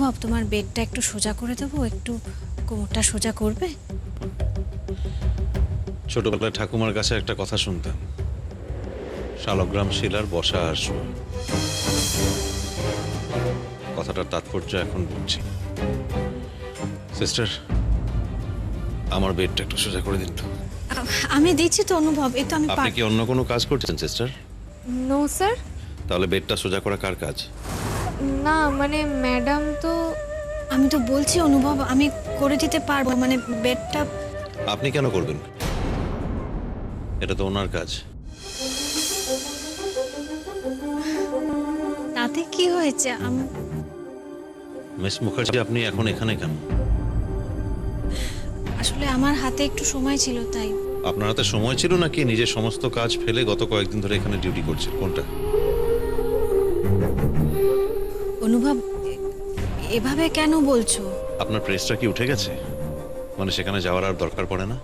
অনুভব, তোমার বেডটা একটু সোজা করে দেবো, একটু কোমরটা সোজা করবে? ছোটবেলায় ঠাকুমার কাছে একটা কথা শুনতাম, শালগ্রাম শিলার বসা আর শোয়া। কথাটার তাৎপর্য এখন বুঝছি। সিস্টার, আমার বেডটা একটু সোজা করে দিন তো। আমি দিচ্ছি তো অনুভব, এই তো আমি আপনি কি অন্য কোনো কাজ করছেন সিস্টার? No sir. তাহলে বেডটা সোজা করা কার কাজ? না মানে ম্যাডাম তো। আমি তো বলছি অনুভব, আমি করে দিতে পারবো, মানে বেডটা। আপনি কেন করবেন? এটা তো ওনার কাজ। তাতে কি হয়েছে? মিস মুখার্জি, আপনি এখন এখানে কেন? আসলে আমার হাতে একটু সময় ছিল, তাই। আপনার হাতে সময় ছিল নাকি নিজের সমস্ত কাজ ফেলে গত কয়েকদিন ধরে এখানে ডিউটি করছেন, কোনটা? অনুভব, এভাবে কেন বলছো? আপনার প্রেসটা কি উঠে গেছে? মানে সেখানে যাওয়ার আর দরকার পড়ে না?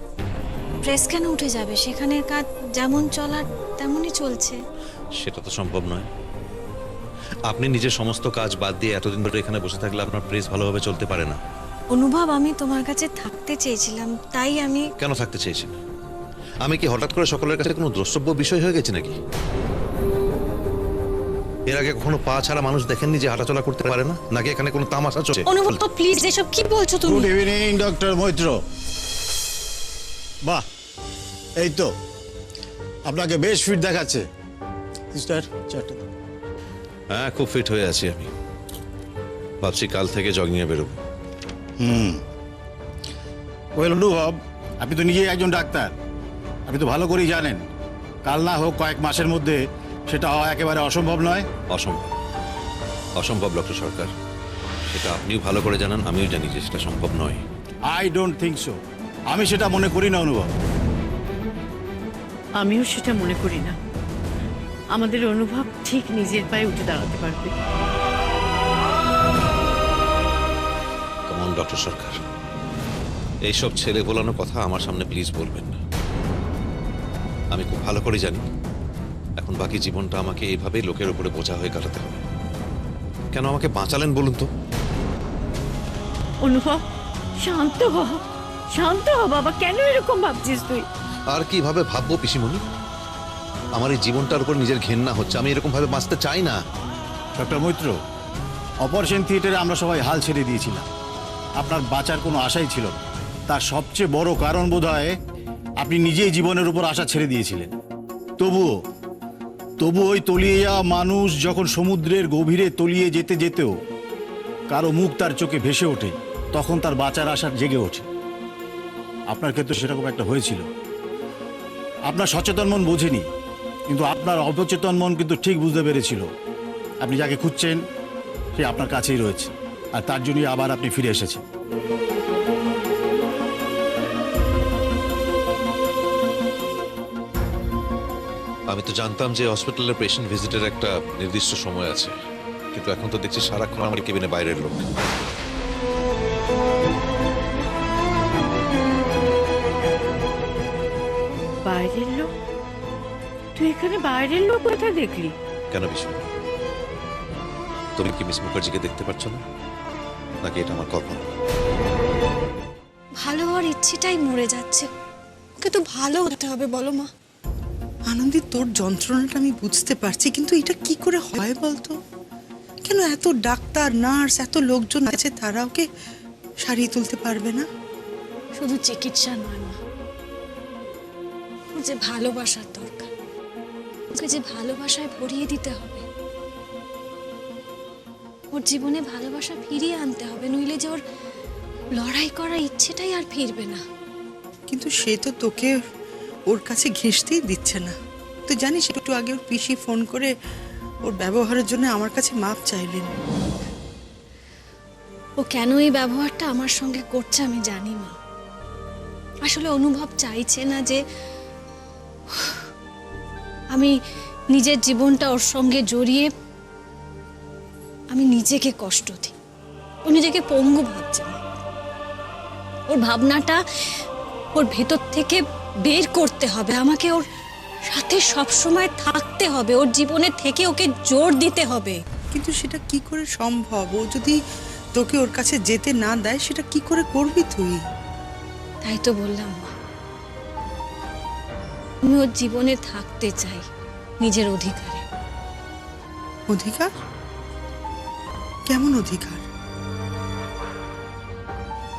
প্রেস কেন উঠে যাবে? সেখানের কাজ যেমন চলার তেমনই চলছে। সেটা তো সম্ভব নয়। আপনি নিজের সমস্ত কাজ বাদ দিয়ে এতদিন ধরে এখানে বসে থাকলে আপনার প্রেস ভালোভাবে চলতে পারে না। অনুভব, আমি তোমার কাছে থাকতে চেয়েছিলাম, তাই আমি। কেন থাকতে চেয়েছেন? আমি কি হঠাৎ করে সকলের কাছে কোনো দ্রষ্টব্য বিষয় হয়ে গেছে নাকি? এর আগে কখনো পা ছাড়া মানুষ দেখেননি যে হাঁটাচলা করতে পারে না? নাকি এখানে কোনো তামাশা চলছে? অনুভব তো প্লিজ, এসব কি বলছো তুমি? Good evening doctor Maitra. বাহ, এই তো আপনাকে বেশ ফিট দেখাচ্ছে। সিস্টার চারটে। হ্যাঁ, খুব ফিট হয়ে আছি আমি। ভাবছি কাল থেকে জগিংয়ে বেরোবো। ওয়েল অনুভব, আপনি তো নিজেই একজন ডাক্তার, আপনি তো ভালো করেই জানেন কাল না হোক কয়েক মাসের মধ্যে সেটা হওয়া একেবারে অসম্ভব নয়। অসম্ভব, অসম্ভব ডক্টর সরকার। সেটা আপনিও ভালো করে জানেন, আমিও জানি যে সেটা সম্ভব নয়। I don't think so. আমি সেটা মনে করি না অনুভব। আমিও সেটা মনে করি না। আমাদের অনুভব ঠিক নিজের পায়ে উঠে দাঁড়াতে পারবে। কেমন ডক্টর সরকার, এইসব ছেলে ভোলানো কথা আমার সামনে প্লিজ বলবেন না। আমি খুব ভালো করে জানি এখন বাকি জীবনটা আমাকে এইভাবেই লোকের উপরে বোঝা হয়ে কাটাতে হবে। কেন আমাকে বাঁচালেন বলুন তো? অনুভব, শান্ত হ, শান্ত হ বাবা। কেন এরকম ভাবছিস তুই? আর কিভাবে ভাববো পিসিমণি? আমার এই জীবনটার উপর নিজের ঘেন্না হচ্ছে। আমি এরকম ভাবে বাঁচতে চাই না। ডক্টর মৈত্র, অপারেশন থিয়েটারে আমরা সবাই হাল ছেড়ে দিয়েছিলাম। আপনার বাঁচার কোনো আশাই ছিল না। তার সবচেয়ে বড় কারণ বোধহয় আপনি নিজেই জীবনের উপর আশা ছেড়ে দিয়েছিলেন। তবুও ওই তলিয়ে যাওয়া মানুষ যখন সমুদ্রের গভীরে তলিয়ে যেতে যেতেও কারো মুখ তার চোখে ভেসে ওঠে, তখন তার বাঁচার আশা জেগে ওঠে। আপনার ক্ষেত্রে সেরকম একটা হয়েছিল। আপনার সচেতন মন বোঝেনি, কিন্তু আপনার অবচেতন মন কিন্তু ঠিক বুঝতে পেরেছিল আপনি যাকে খুঁজছেন সে আপনার কাছেই রয়েছে, আর তার জন্যই আবার আপনি ফিরে এসেছেন। আমি তো জানতাম যে হসপিটালের পেশেন্ট ভিজিটের একটা নির্দিষ্ট সময় আছে, কিন্তু এখন তো দেখছি সারাক্ষণ আমার কেবিনে বাইরের লোক। বাইরের লোক? তুই এখানে বাইরের লোক কোথায় দেখলি? কেন বিশু, তুমি কি মিস মুখার্জিকে দেখতে পাচ্ছ না, নাকি এটা আমার কল্পনা? ভালো হওয়ার ইচ্ছেটাই মরে যাচ্ছে। ওকে তো ভালো হতে হবে, বলো মা। আনন্দি, তোর যন্ত্রণাটা আমি বুঝতে পারছি, কিন্তু এটা কি করে হয় বলতো? কেন এত ডাক্তার, নার্স, এত লোকজন আছে, তারা ওকে সারিয়ে তুলতে পারবে না? শুধু চিকিৎসা নয় মা, ওর যে ভালোবাসার দরকার, ওকে যে ভালোবাসায় ভরিয়ে দিতে হবে। ওর জীবনে ভালোবাসা ফিরিয়ে আনতে হবে, নইলে যে ওর লড়াই করার ইচ্ছেটাই আর ফিরবে না। কিন্তু সে তো তোকে ওর কাছে ঘেঁষতেই দিচ্ছে না। তুই জানিস, একটু আগে ওর পিসি ফোন করে ওর ব্যবহারের জন্য আমার কাছে মাপ চাইলেন। ও কেন এই ব্যবহারটা আমার সঙ্গে করছে আমি জানি মা। আসলে অনুভব চাইছে না যে আমি নিজের জীবনটা ওর সঙ্গে জড়িয়ে আমি নিজেকে কষ্ট দিই। ও নিজেকে পঙ্গু ভাবছে না। ওর ভাবনাটা ওর ভেতর থেকে বের করতে হবে। আমাকে ওর সাথে সব সময় থাকতে হবে, ওর জীবনে থেকে ওকে জোর দিতে হবে। কিন্তু সেটা কি করে সম্ভব? ও যদি তোকে ওর কাছে যেতে না দেয় সেটা কি করে করবি তুই? তাই তো বললাম মা, আমি ওর জীবনে থাকতে চাই নিজের অধিকারে। অধিকার? কেমন অধিকার?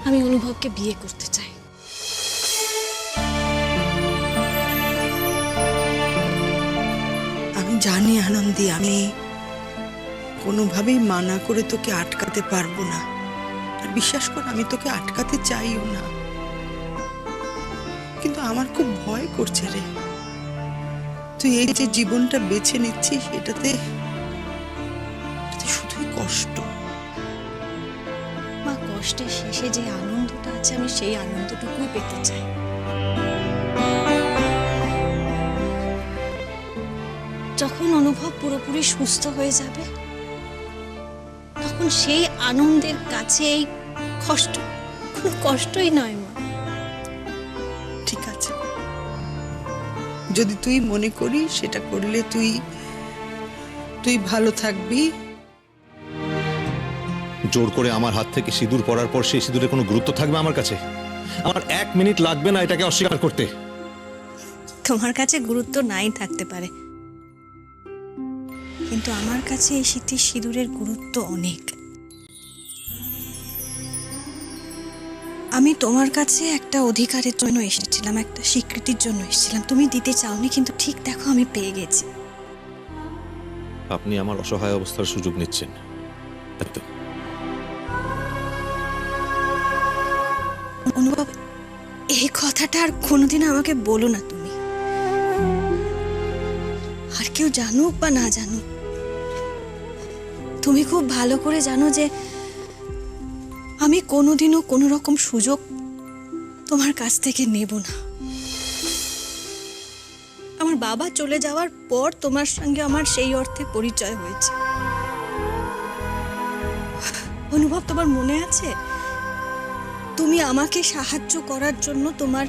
আমি অনুভবকে বিয়ে করতে চাই। আমি জানি আনন্দী, আমি কোনোভাবেই মানা করে তোকে আটকাতে পারবো না, আর বিশ্বাস কর আমি তোকে আটকাতে চাইও না, কিন্তু আমার খুব ভয় করছে রে। তুই এই যে জীবনটা বেছে নিচ্ছিস এটাতে শুধুই কষ্ট। মা, কষ্টের শেষে যে আনন্দটা আছে আমি সেই আনন্দটুকুই পেতে চাই। যখন অনুভব পুরোপুরি সুস্থ হয়ে যাবে তখন সেই আনন্দের কাছে এই কষ্ট কোনো কষ্টই নয় মা। ঠিক আছে, যদি তুই মনে করিস সেটা করলে তুই ভালো থাকবি। জোর করে আমার হাত থেকে সিঁদুর পরার পর সেই সিঁদুরের কোনো গুরুত্ব থাকবে আমার কাছে? আমার 1 মিনিট লাগবে না এটাকে অস্বীকার করতে। তোমার কাছে গুরুত্ব নাই থাকতে পারে, কিন্তু আমার কাছে এই স্মৃতির সিঁদুরের গুরুত্ব অনেক। আমি তোমার কাছে একটা অধিকারের জন্য এসেছিলাম, একটা স্বীকৃতির জন্য এসেছিলাম। তুমি দিতে চাওনি, কিন্তু ঠিক দেখো আমি পেয়ে গেছি। আপনি আমার অসহায় অবস্থার সুযোগ নিচ্ছেন, তাই তো? অনুভব, এই কথাটা আর কোনোদিন আমাকে বলো না তুমি। আর কেউ জানুক বা না জানুক, তুমি খুব ভালো করে জানো যে আমি কোনোদিনও কোনো রকম সুযোগ তোমার কাছ থেকে নেব না। আমার বাবা চলে যাওয়ার পর তোমার সঙ্গে আমার সেই অর্থে পরিচয় হয়েছে। অনুভব, তোমার মনে আছে তুমি আমাকে সাহায্য করার জন্য তোমার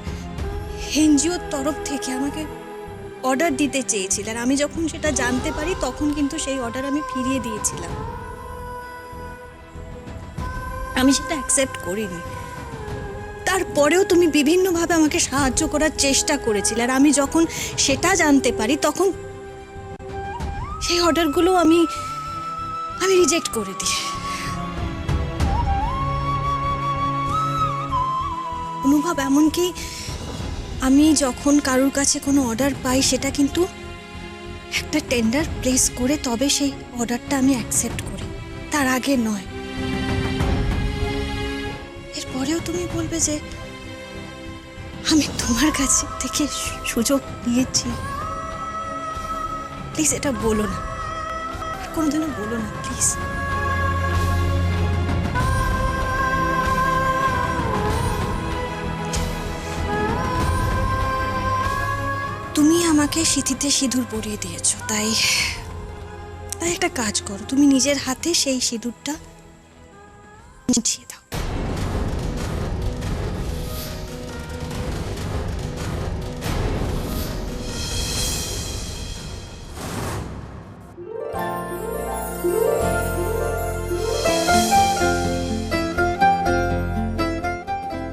এনজিওর তরফ থেকে আমাকে অর্ডার দিতে চেয়েছিলে, আর আমি যখন সেটা জানতে পারি তখন কিন্তু সেই অর্ডার আমি ফিরিয়ে দিয়েছিলাম। আমি সেটা অ্যাকসেপ্ট করিনি। তারপরেও তুমি বিভিন্নভাবে আমাকে সাহায্য করার চেষ্টা করেছিলে, আর আমি যখন সেটা জানতে পারি তখন সেই অর্ডারগুলো আমি রিজেক্ট করে দিই। অনুভব, এমনকি আমি যখন কারোর কাছে কোনো অর্ডার পাই সেটা কিন্তু একটা টেন্ডার প্লেস করে তবে সেই অর্ডারটা আমি অ্যাকসেপ্ট করি, তার আগে নয়। এরপরেও তুমি বলবে যে আমি তোমার কাছে থেকে সুযোগ নিয়েছি। প্লিজ এটা বলো না, আর কোনোদিনও বলো না প্লিজ। তুমি আমাকে স্মৃতিতে সিঁদুর পরিয়ে দিয়েছো, তাই একটা কাজ করো, তুমি নিজের হাতে সেই সিঁদুরটা মুছিয়ে দাও।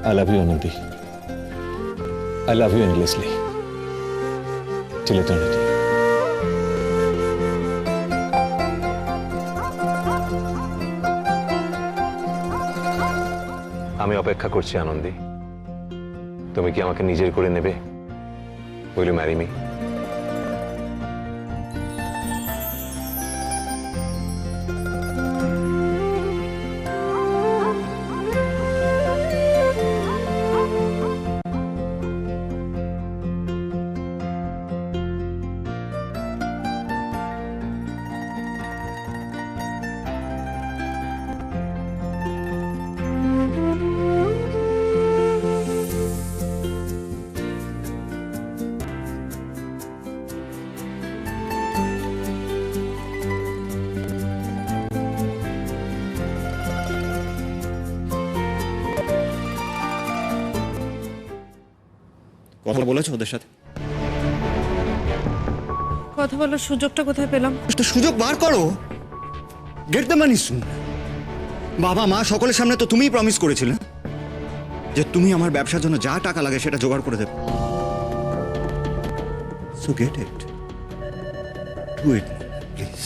I love you, Anandi. I love you endlessly. Till eternity. আমি অপেক্ষা করছি আনন্দী। তুমি কি আমাকে নিজের করে নেবে? Will you marry me? কথা বলেছো ওদের সাথে? কথা বলার সুযোগটা কোথায় পেলাম? একটা সুযোগ বার করো, গেট দ্য মানি সুন। বাবা মা সকলের সামনে তো তুমিই প্রমিস করেছিলে যে তুমি আমার ব্যবসার জন্য যা টাকা লাগে সেটা জোগাড় করে দেবে। So get it, do it please.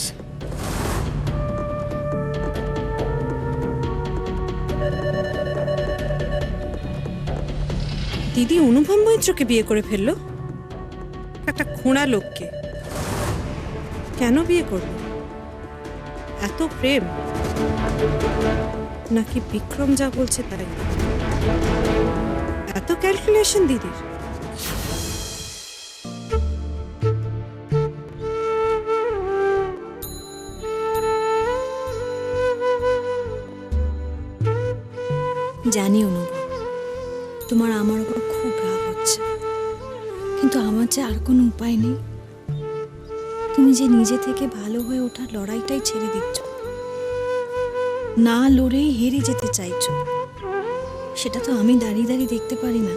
দিদি অনুপম মৈত্রকে বিয়ে করে ফেললো, একটা খোঁড়া লোককে। কেন বিয়ে করলো? এত প্রেম, নাকি বিক্রম যা বলছে তাই? এত ক্যালকুলেশন দিদির? জানি অনুভব, তোমার আমার উপর খুব রাগ হচ্ছে, কিন্তু আমার যে আর কোনো উপায় নেই। তুমি যে নিজে থেকে ভালো হয়ে ওঠার লড়াইটাই ছেড়ে দিচ্ছ, না লড়েই হেরে যেতে চাইছো, সেটা তো আমি দাঁড়িয়ে দাঁড়িয়ে দেখতে পারি না।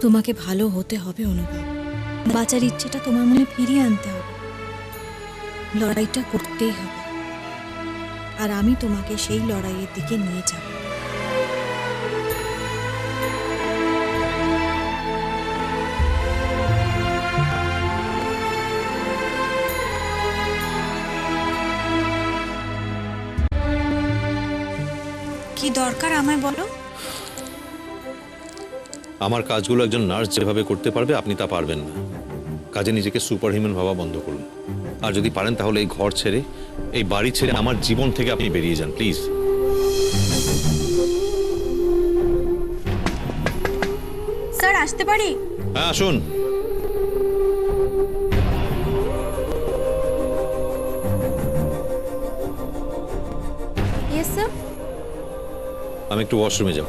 তোমাকে ভালো হতে হবে অনুভব, বাঁচার ইচ্ছেটা তোমার মনে ফিরিয়ে আনতে হবে, লড়াইটা করতেই হবে, আর আমি তোমাকে সেই লড়াইয়ের দিকে নিয়ে যাব। কি দরকার আমায় বলো। আমার কাজগুলো একজন নার্স যেভাবে করতে পারবে আপনি তা পারবেন না। কাজে নিজেকে সুপারহিউম্যান ভাবা বন্ধ করুন, আর যদি পারেন তাহলে এই ঘর ছেড়ে, এই বাড়ি ছেড়ে আমার জীবন থেকে আপনি বেরিয়ে যান প্লিজ। স্যার, আসতে পারি? হ্যাঁ আসুন। Yes sir. আমি একটু ওয়াশরুমে যাব।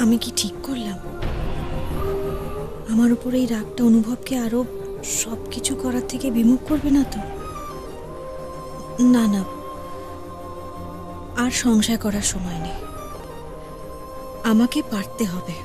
আমি কি ঠিক করলাম? আমার উপর এই রাগটা অনুভবকে আরো সবকিছু করার থেকে বিমুখ করবে না তো? না না, আর সংশয় করার সময় নেই, আমাকে পারতে হবে।